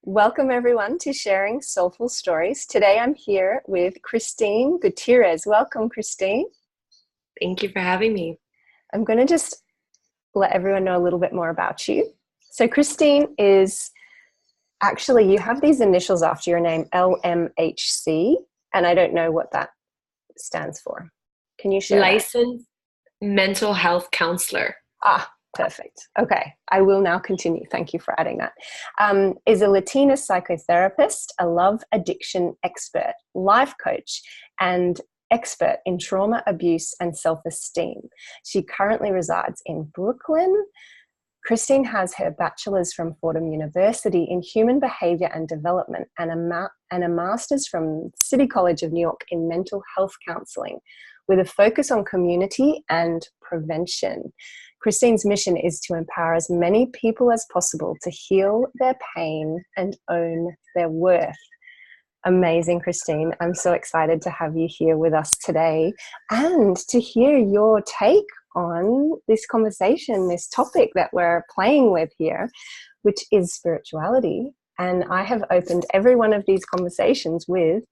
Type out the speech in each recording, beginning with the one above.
Welcome everyone to Sharing Soulful Stories. Today I'm here with Christine Gutierrez. Welcome, Christine. Thank you for having me. I'm going to just let everyone know a little bit more about you. So Christine is actually, you have these initials after your name, LMHC, and I don't know what that stands for. Can you share that? Licensed mental health counselor. Perfect. Okay, I will now continue. Thank you for adding that. Is a Latina psychotherapist, a love addiction expert, life coach, and expert in trauma, abuse, and self-esteem. She currently resides in Brooklyn. Christine has her bachelor's from Fordham University in human behavior and development and a master's from City College of New York in mental health counseling with a focus on community and prevention. Christine's mission is to empower as many people as possible to heal their pain and own their worth. Amazing, Christine. I'm so excited to have you here with us today and to hear your take on this conversation, this topic that we're playing with here, which is spirituality. And I have opened every one of these conversations with,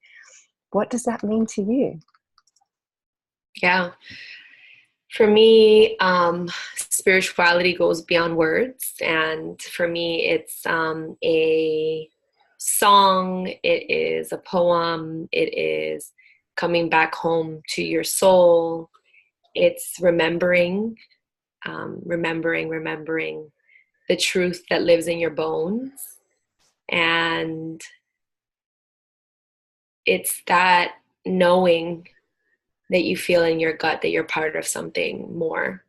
what does that mean to you? Yeah. For me, spirituality goes beyond words. And for me, it's a song, it is a poem, it is coming back home to your soul. It's remembering the truth that lives in your bones. And it's that knowing that you feel in your gut that you're part of something more.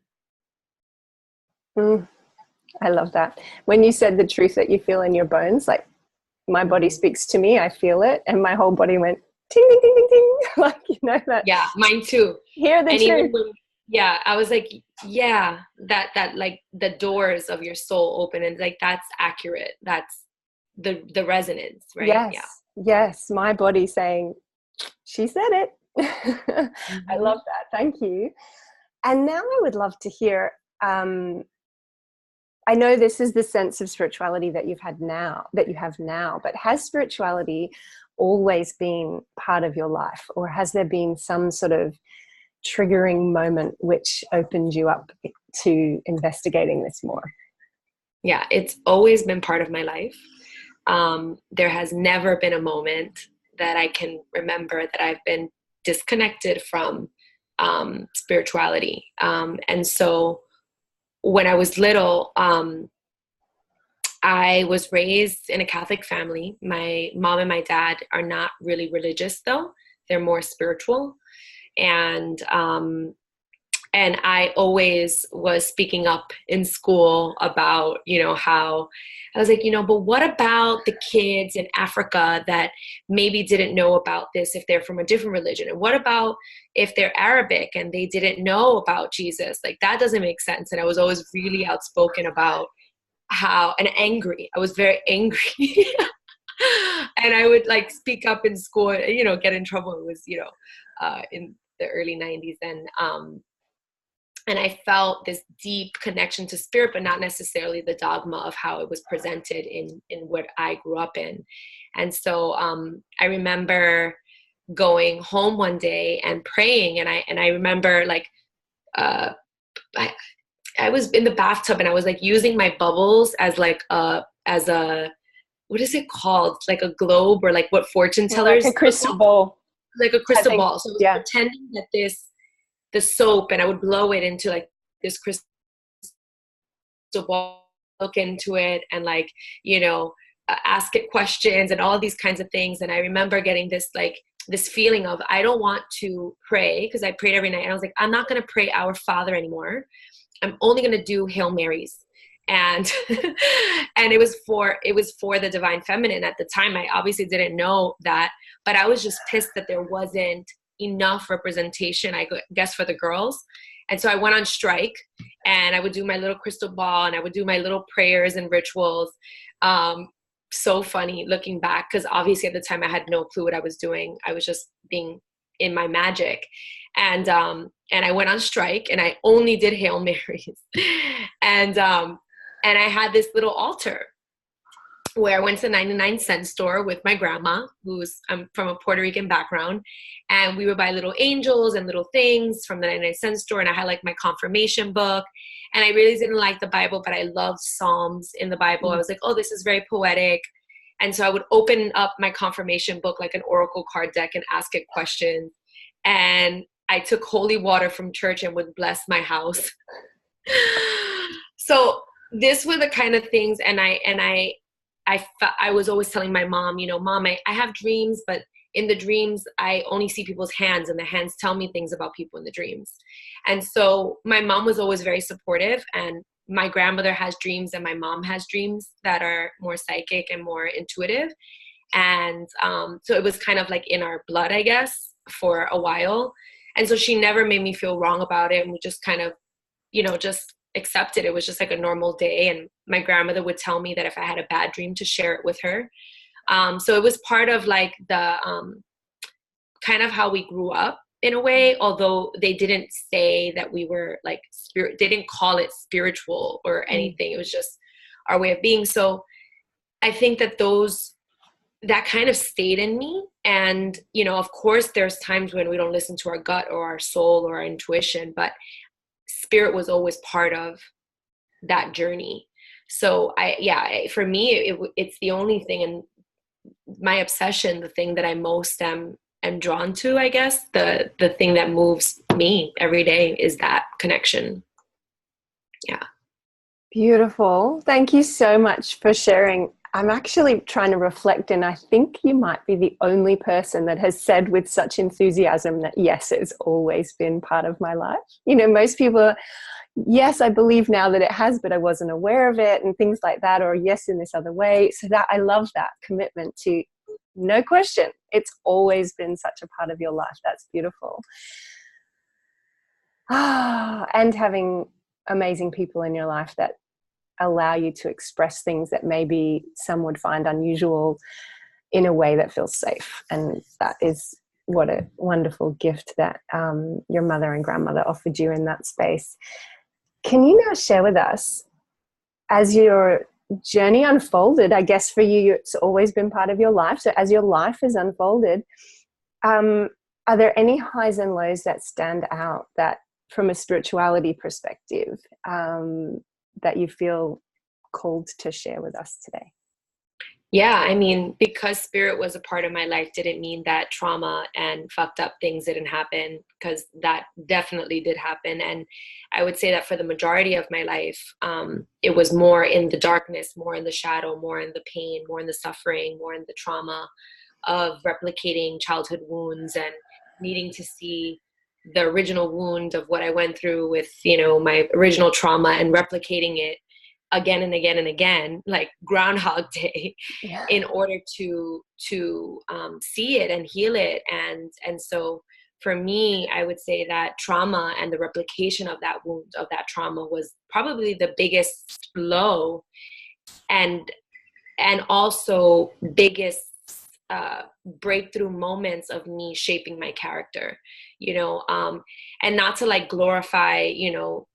I love that. When you said the truth that you feel in your bones, like my body speaks to me, I feel it, and my whole body went ting, ting, ting, ting, ting. Like, you know that. Yeah, mine too. Hear the truth. I was like, yeah, that like the doors of your soul open, and like that's accurate. That's the resonance, right? Yes. Yeah. Yes. My body saying, she said it. Mm-hmm. I love that. Thank you. And now I would love to hear, I know this is the sense of spirituality that you have now, but has spirituality always been part of your life, or has there been some sort of triggering moment which opened you up to investigating this more? Yeah, it's always been part of my life. There has never been a moment that I can remember that I've been disconnected from spirituality. And so when I was little, I was raised in a Catholic family. My mom and my dad are not really religious, though. They're more spiritual. And I always was speaking up in school about, how I was like, but what about the kids in Africa that maybe didn't know about this if they're from a different religion? And what about if they're Arabic and they didn't know about Jesus? Like, that doesn't make sense. And I was always really outspoken about and angry. I was very angry. And I would like speak up in school, get in trouble. It was, in the early 90s. And I felt this deep connection to spirit, but not necessarily the dogma of how it was presented in what I grew up in. And so I remember going home one day and praying. And I remember like, I was in the bathtub and I was like using my bubbles as like as a, what is it called? Like a globe, or like what fortune tellers. Like a crystal ball. Like a crystal ball. So I was pretending that the soap, and I would blow it into like this crystal ball, look into it and like, ask it questions and all these kinds of things. And I remember getting this feeling of, I don't want to pray, because I prayed every night. And I was like, I'm not going to pray Our Father anymore. I'm only going to do Hail Marys. And and it was for the divine feminine at the time. I obviously didn't know that, but I was just pissed that there wasn't enough representation, I guess, for the girls. And so I went on strike, and I would do my little crystal ball, and I would do my little prayers and rituals. So funny looking back, because obviously at the time I had no clue what I was doing. I was just being in my magic. And I went on strike, and I only did Hail Marys. And I had this little altar. where I went to the 99-cent store with my grandma, who's from a Puerto Rican background, and we would buy little angels and little things from the 99-cent store, and I had like my confirmation book, and I really didn't like the Bible, but I loved Psalms in the Bible. I was like, oh, this is very poetic. And so I would open up my confirmation book like an oracle card deck and ask it questions. And I took holy water from church and would bless my house. So this were the kind of things, and I was always telling my mom, Mom, I have dreams, but in the dreams, I only see people's hands, and the hands tell me things about people in the dreams. And so my mom was always very supportive, and my grandmother has dreams and my mom has dreams that are more psychic and more intuitive. And so it was kind of like in our blood, I guess, for a while. And so she never made me feel wrong about it. And we just kind of, just accepted it was just like a normal day. And my grandmother would tell me that if I had a bad dream to share it with her. So it was part of like the kind of how we grew up in a way, although they didn't say that we were like they didn't call it spiritual or anything. It was just our way of being. So I think that that kind of stayed in me. And, of course there's times when we don't listen to our gut or our soul or our intuition, but spirit was always part of that journey. So for me, it's the only thing, and my obsession, the thing that I most am drawn to, I guess, the thing that moves me every day is that connection. Yeah. Beautiful. Thank you so much for sharing. I'm actually trying to reflect, and I think you might be the only person that has said with such enthusiasm that, yes, it's always been part of my life. Most people, yes, I believe now that it has, but I wasn't aware of it and things like that, or yes, in this other way. So that I love that commitment to, no question, it's always been such a part of your life. That's beautiful. And having amazing people in your life that allow you to express things that maybe some would find unusual in a way that feels safe. And that is what a wonderful gift that your mother and grandmother offered you in that space. Can you now share with us, as your journey unfolded, I guess for you, it's always been part of your life. So as your life has unfolded, are there any highs and lows that stand out that from a spirituality perspective, that you feel called to share with us today? Yeah, I mean, because spirit was a part of my life didn't mean that trauma and fucked up things didn't happen, because that definitely did happen. And I would say that for the majority of my life, it was more in the darkness, more in the shadow, more in the pain, more in the suffering, more in the trauma of replicating childhood wounds and needing to see the original wound of what I went through with, my original trauma and replicating it again and again and again, like Groundhog Day, in order to see it and heal it. And so for me, I would say that trauma and the replication of that wound, of that trauma, was probably the biggest blow, and also biggest breakthrough moments of me shaping my character, and not to like glorify,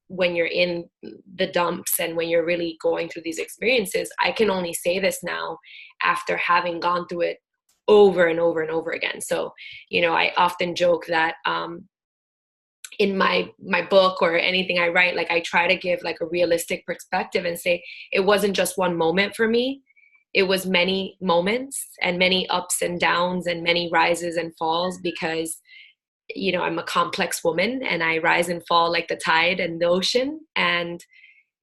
when you're in the dumps and when you're really going through these experiences. I can only say this now after having gone through it over and over and over again. So, I often joke that in my book or anything I write, like I try to give like a realistic perspective and say it wasn't just one moment for me. It was many moments and many ups and downs and many rises and falls, because I'm a complex woman and I rise and fall like the tide and the ocean. And,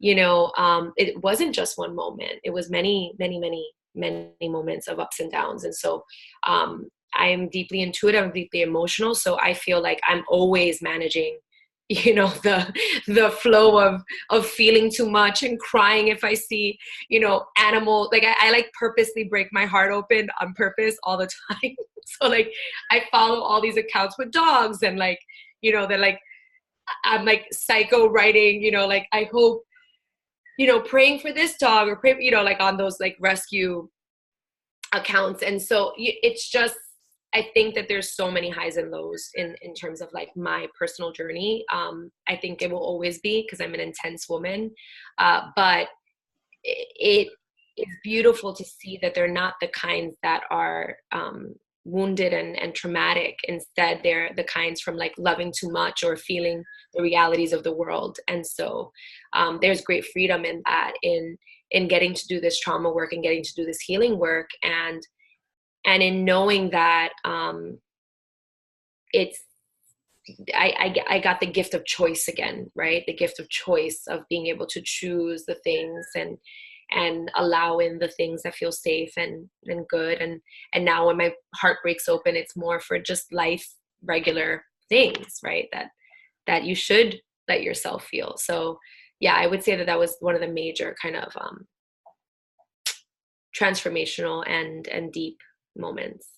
it wasn't just one moment. It was many, many, many, many moments of ups and downs. And so I'm deeply intuitive, I'm deeply emotional. So I feel like I'm always managing, the flow of feeling too much and crying if I see, animal, like I like purposely break my heart open on purpose all the time. So like I follow all these accounts with dogs, and like, they're like, I'm like psycho writing, like I hope, praying for this dog, or pray, like on those like rescue accounts. And so it's just, I think that there's so many highs and lows in terms of like my personal journey. I think it will always be, because I'm an intense woman. But it's beautiful to see that they're not the kinds that are wounded and traumatic. Instead, they're the kinds from like loving too much or feeling the realities of the world. And so there's great freedom in that, in getting to do this trauma work and getting to do this healing work, and in knowing that it's I got the gift of choice again, right? The gift of choice of being able to choose the things and allow in the things that feel safe and good. And now when my heart breaks open, it's more for just life, regular things, right? That you should let yourself feel. So yeah, I would say that was one of the major kind of transformational and deep moments.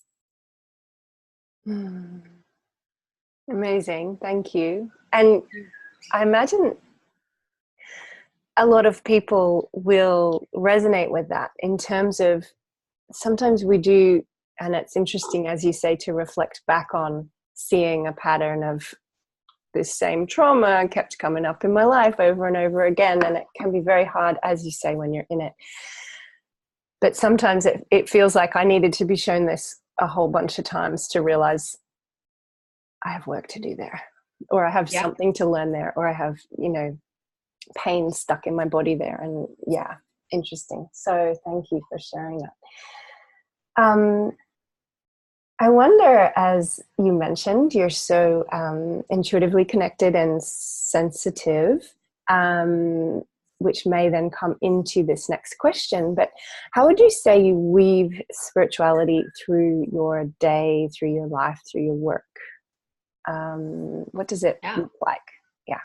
Amazing. Thank you. And I imagine a lot of people will resonate with that, in terms of sometimes we do, and it's interesting, as you say, to reflect back on seeing a pattern of this same trauma kept coming up in my life over and over again. And it can be very hard, as you say, when you're in it. But sometimes it feels like I needed to be shown this a whole bunch of times to realize I have work to do there, or I have something to learn there, or I have, pain stuck in my body there. And yeah, interesting. So thank you for sharing that. I wonder, as you mentioned, you're so intuitively connected and sensitive, which may then come into this next question. But how would you say you weave spirituality through your day, through your life, through your work? What does it look like? Yeah.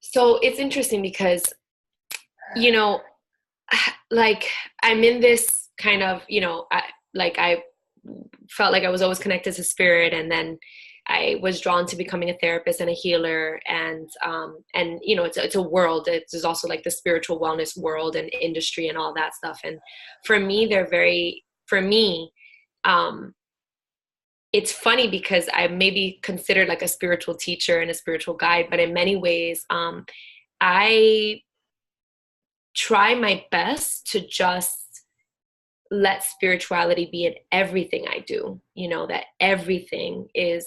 So it's interesting because, like I'm in this kind of, I felt like I was always connected to spirit, and then I was drawn to becoming a therapist and a healer, and it's a world. There's also like the spiritual wellness world and industry and all that stuff. And for me, it's funny because I may be considered like a spiritual teacher and a spiritual guide, but in many ways, I try my best to just let spirituality be in everything I do. That everything is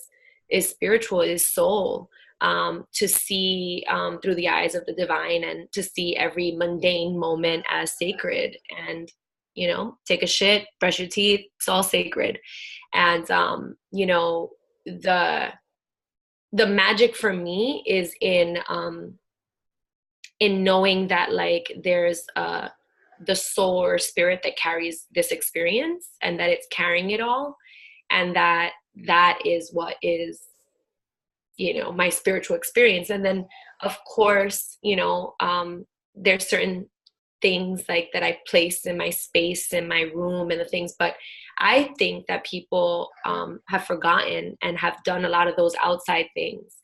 spiritual, is soul. To see through the eyes of the divine, and to see every mundane moment as sacred. And take a shit, brush your teeth, it's all sacred. And the magic for me is in knowing that like there's the soul or spirit that carries this experience, and that it's carrying it all, and that is what is my spiritual experience. And then of course there's certain things like that I place in my space, in my room, and the things, but I think that people have forgotten and have done a lot of those outside things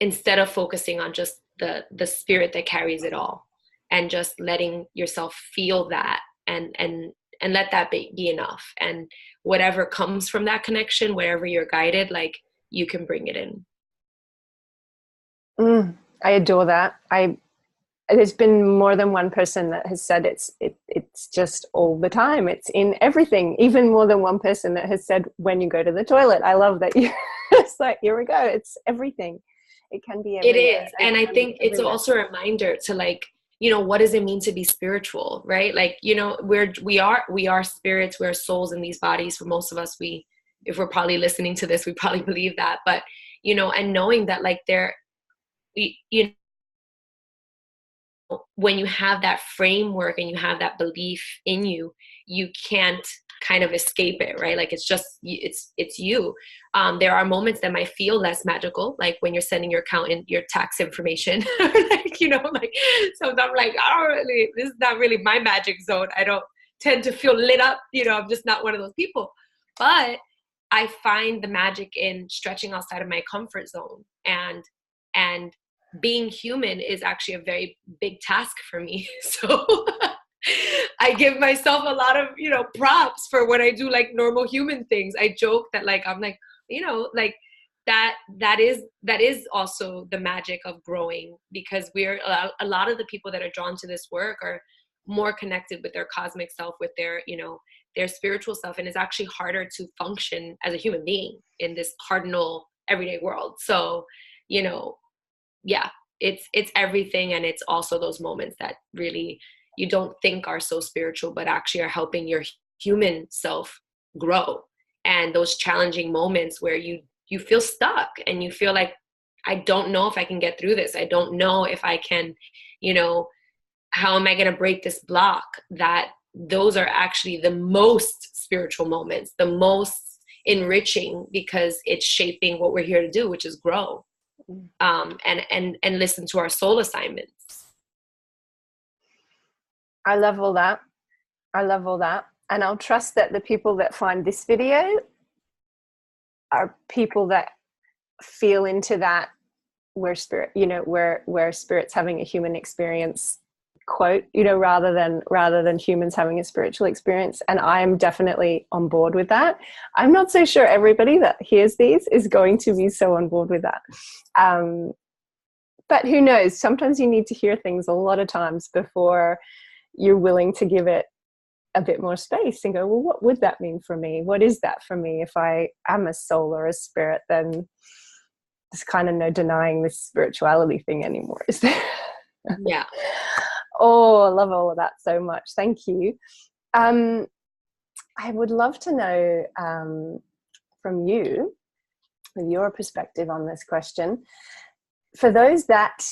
instead of focusing on just the spirit that carries it all, and just letting yourself feel that and let that be enough. And whatever comes from that connection, wherever you're guided, like you can bring it in. I adore that. There's been more than one person that has said it's just all the time. It's in everything. Even more than one person that has said when you go to the toilet. I love that it's like, here we go. It's everything. It can be everywhere. It is. And I think it's also a reminder to like, what does it mean to be spiritual, right? Like, we are spirits, we're souls in these bodies. For most of us, if we're probably listening to this, we probably believe that. But, and knowing that like when you have that framework and you have that belief in you, you can't kind of escape it, right? Like it's just, it's you. There are moments that might feel less magical, like when you're sending your accountant your tax information, like, sometimes I'm like, this is not really my magic zone. I don't tend to feel lit up, I'm just not one of those people. But I find the magic in stretching outside of my comfort zone, and being human is actually a very big task for me. So I give myself a lot of, props for when I do like normal human things. I joke that like, I'm like, like that is also the magic of growing, because we're a lot of the people that are drawn to this work are more connected with their cosmic self, with their, you know, their spiritual self, and it's actually harder to function as a human being in this cardinal everyday world. So, you know, yeah, it's everything, and it's also those moments that really you don't think are so spiritual, but actually are helping your human self grow. And those challenging moments where you feel stuck and you feel like, I don't know if I can get through this. I don't know if I can, you know, how am I going to break this block? That those are actually the most spiritual moments, the most enriching, because it's shaping what we're here to do, which is grow, and listen to our soul assignments. I love all that. I love all that. And I'll trust that the people that find this video are people that feel into that, where spirit, you know, where spirit's having a human experience, quote, you know, rather than humans having a spiritual experience. And I'm definitely on board with that. I'm not so sure everybody that hears these is going to be so on board with that. But who knows? Sometimes you need to hear things a lot of times before you're willing to give it a bit more space and go, well, what would that mean for me? What is that for me? If I am a soul or a spirit, then there's kind of no denying this spirituality thing anymore, is there? Yeah. Oh, I love all of that so much. Thank you. I would love to know from you, with your perspective on this question, for those that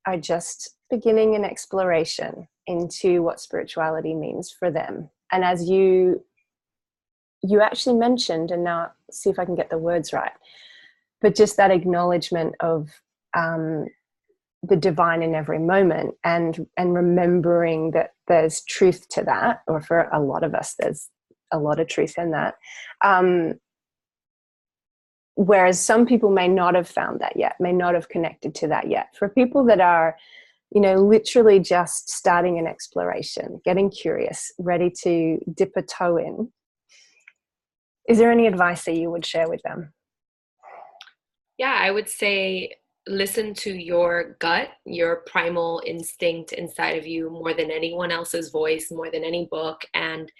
are just beginning an exploration into what spirituality means for them. And as you actually mentioned, and now see if I can get the words right, but just that acknowledgement of the divine in every moment, and remembering that there's truth to that, or for a lot of us, there's a lot of truth in that. Whereas some people may not have found that yet, may not have connected to that yet. For people that are, you know, literally just starting an exploration, getting curious, ready to dip a toe in, is there any advice that you would share with them? Yeah, I would say listen to your gut, your primal instinct inside of you, more than anyone else's voice, more than any book, and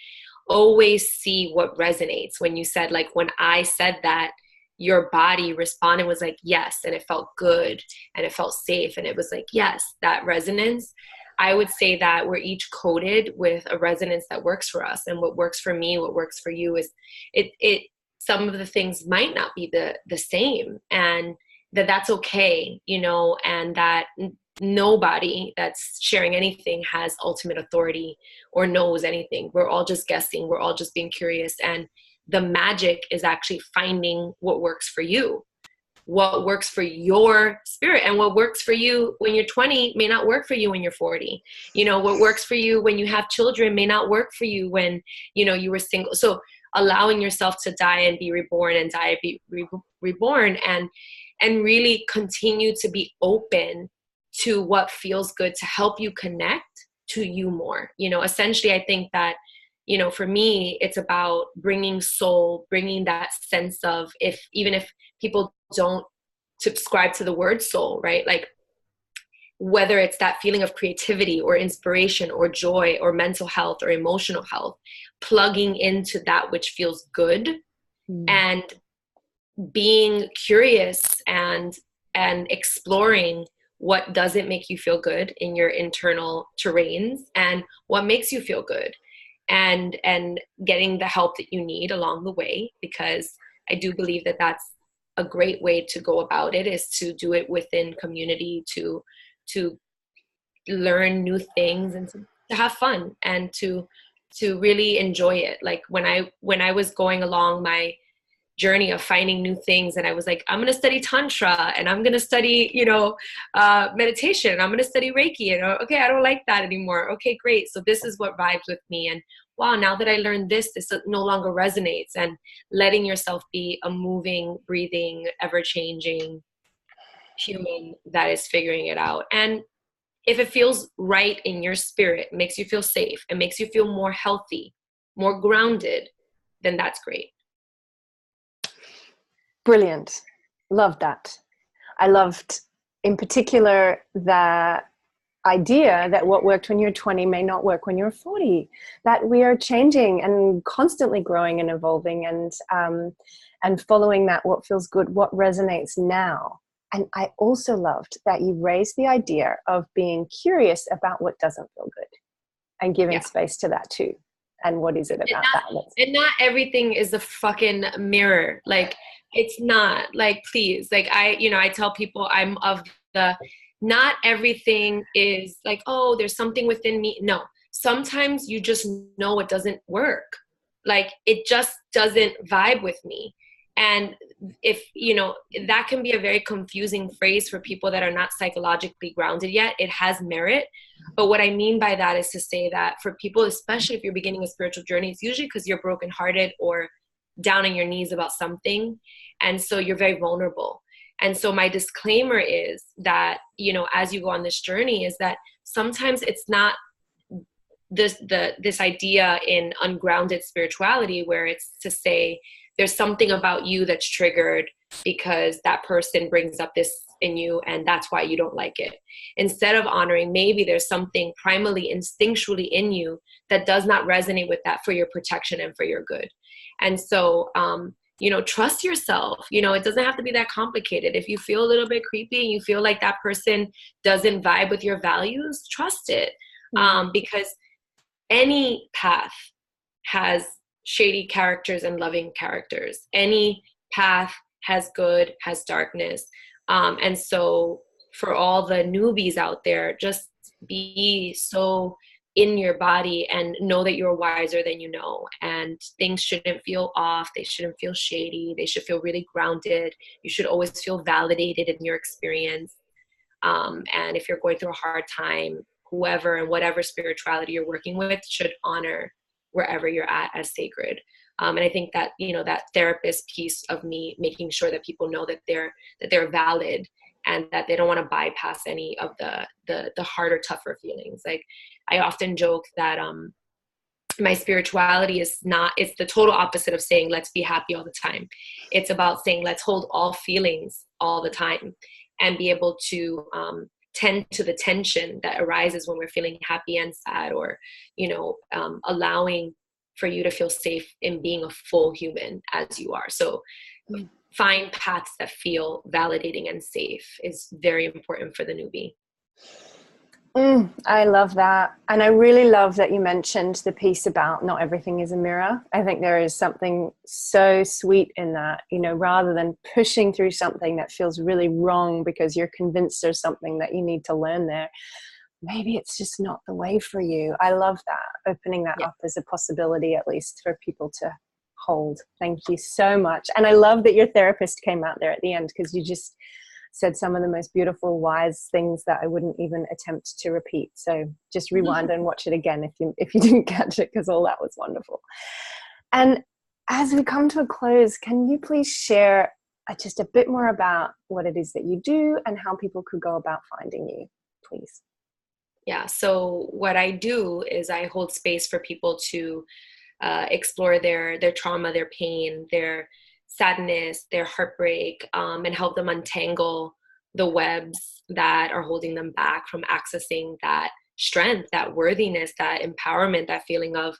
always see what resonates. When you said, like, when I said that, your body responded, was like, yes, and it felt good and it felt safe, and it was like, yes, that resonance. I would say that we're each coded with a resonance that works for us, and what works for me, what works for you is it some of the things might not be the same, and that's okay, you know, and that nobody that's sharing anything has ultimate authority or knows anything. We're all just guessing. We're all just being curious. And the magic is actually finding what works for you, what works for your spirit, and what works for you when you're 20 may not work for you when you're 40. You know, what works for you when you have children may not work for you when, you know, you were single. So allowing yourself to die and be reborn, and die and be reborn, and really continue to be open to what feels good to help you connect to you more. You know, essentially, I think that, you know, for me, it's about bringing soul, bringing that sense of, even if people don't subscribe to the word soul, right? Like, whether it's that feeling of creativity or inspiration or joy or mental health or emotional health, plugging into that which feels good, and being curious and exploring what doesn't make you feel good in your internal terrains and what makes you feel good, and getting the help that you need along the way, because I do believe that that's a great way to go about it, is to do it within community, to learn new things and to have fun and to really enjoy it. Like when I was going along my journey of finding new things, and I was like, I'm going to study Tantra, and I'm going to study, you know, meditation. I'm going to study Reiki. And okay, I don't like that anymore. Okay, great. So this is what vibes with me. And wow, now that I learned this no longer resonates. And letting yourself be a moving, breathing, ever-changing human that is figuring it out. And if it feels right in your spirit, makes you feel safe, and makes you feel more healthy, more grounded, then that's great. Brilliant. Love that. I loved, in particular, the idea that what worked when you're 20 may not work when you're 40, that we are changing and constantly growing and evolving, and following that, what feels good, what resonates now. And I also loved that you raised the idea of being curious about what doesn't feel good and giving space to that too. And what is it about that? And not everything is a fucking mirror. Like, it's not. Like, please. Like, I tell people I'm of the, not everything is like, oh, there's something within me. No. Sometimes you just know it doesn't work. Like, it just doesn't vibe with me. And if, that can be a very confusing phrase for people that are not psychologically grounded yet. It has merit. But what I mean by that is to say that for people, especially if you're beginning a spiritual journey, it's usually because you're brokenhearted or down on your knees about something. And so you're very vulnerable. And so my disclaimer is that, as you go on this journey, is that sometimes it's not this idea in ungrounded spirituality where it's to say there's something about you that's triggered because that person brings up this in you and that's why you don't like it. Instead of honoring, maybe there's something primally, instinctually in you that does not resonate with that for your protection and for your good. And so, trust yourself. It doesn't have to be that complicated. If you feel a little bit creepy and you feel like that person doesn't vibe with your values, trust it. Because any path has shady characters and loving characters. Any path has good, has darkness. And so for all the newbies out there, just be so in your body and know that you're wiser than you know. And things shouldn't feel off. They shouldn't feel shady. They should feel really grounded. You should always feel validated in your experience. And if you're going through a hard time, whoever and whatever spirituality you're working with should honor wherever you're at as sacred. And I think that, that therapist piece of me making sure that people know that they're valid and that they don't want to bypass any of the harder, tougher feelings. Like, I often joke that my spirituality it's the total opposite of saying, let's be happy all the time. It's about saying, let's hold all feelings all the time and be able to tend to the tension that arises when we're feeling happy and sad, or, allowing for you to feel safe in being a full human as you are. So find paths that feel validating and safe is very important for the newbie. I love that. And I really love that you mentioned the piece about not everything is a mirror. I think there is something so sweet in that, rather than pushing through something that feels really wrong because you're convinced there's something that you need to learn there. Maybe it's just not the way for you. I love that, opening that up as a possibility, at least for people to hold. Thank you so much. And I love that your therapist came out there at the end, because you just said some of the most beautiful, wise things that I wouldn't even attempt to repeat. So just rewind and watch it again if you didn't catch it, because all that was wonderful. And as we come to a close, can you please share just a bit more about what it is that you do and how people could go about finding you, please? Yeah. So what I do is I hold space for people to explore their trauma, their pain, their sadness, their heartbreak, and help them untangle the webs that are holding them back from accessing that strength, that worthiness, that empowerment, that feeling of,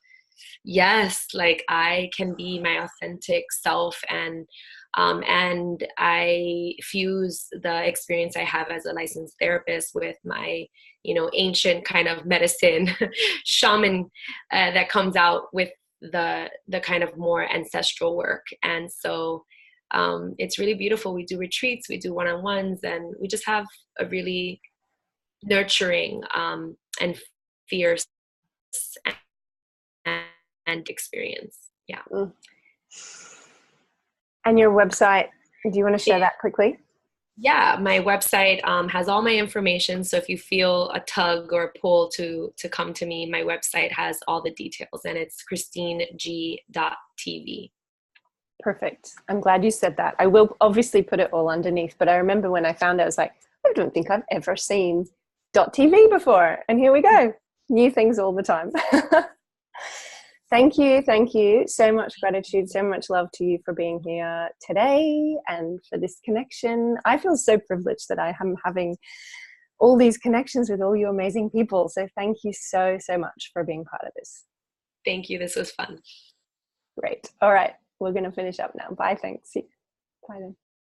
yes, like I can be my authentic self. And I fuse the experience I have as a licensed therapist with my, ancient kind of medicine shaman that comes out with the kind of more ancestral work. And so it's really beautiful. We do retreats, we do one-on-ones, and we just have a really nurturing and fierce and experience. Yeah. And your website, do you want to share that quickly? Yeah, my website has all my information. So if you feel a tug or a pull to come to me, my website has all the details, and it's christineg.tv. Perfect. I'm glad you said that. I will obviously put it all underneath, but I remember when I found it, I was like, I don't think I've ever seen .tv before. And here we go. New things all the time. Thank you. Thank you. So much gratitude, so much love to you for being here today and for this connection. I feel so privileged that I am having all these connections with all you amazing people. So thank you so, so much for being part of this. Thank you. This was fun. Great. All right. We're going to finish up now. Bye. Thanks. Bye then.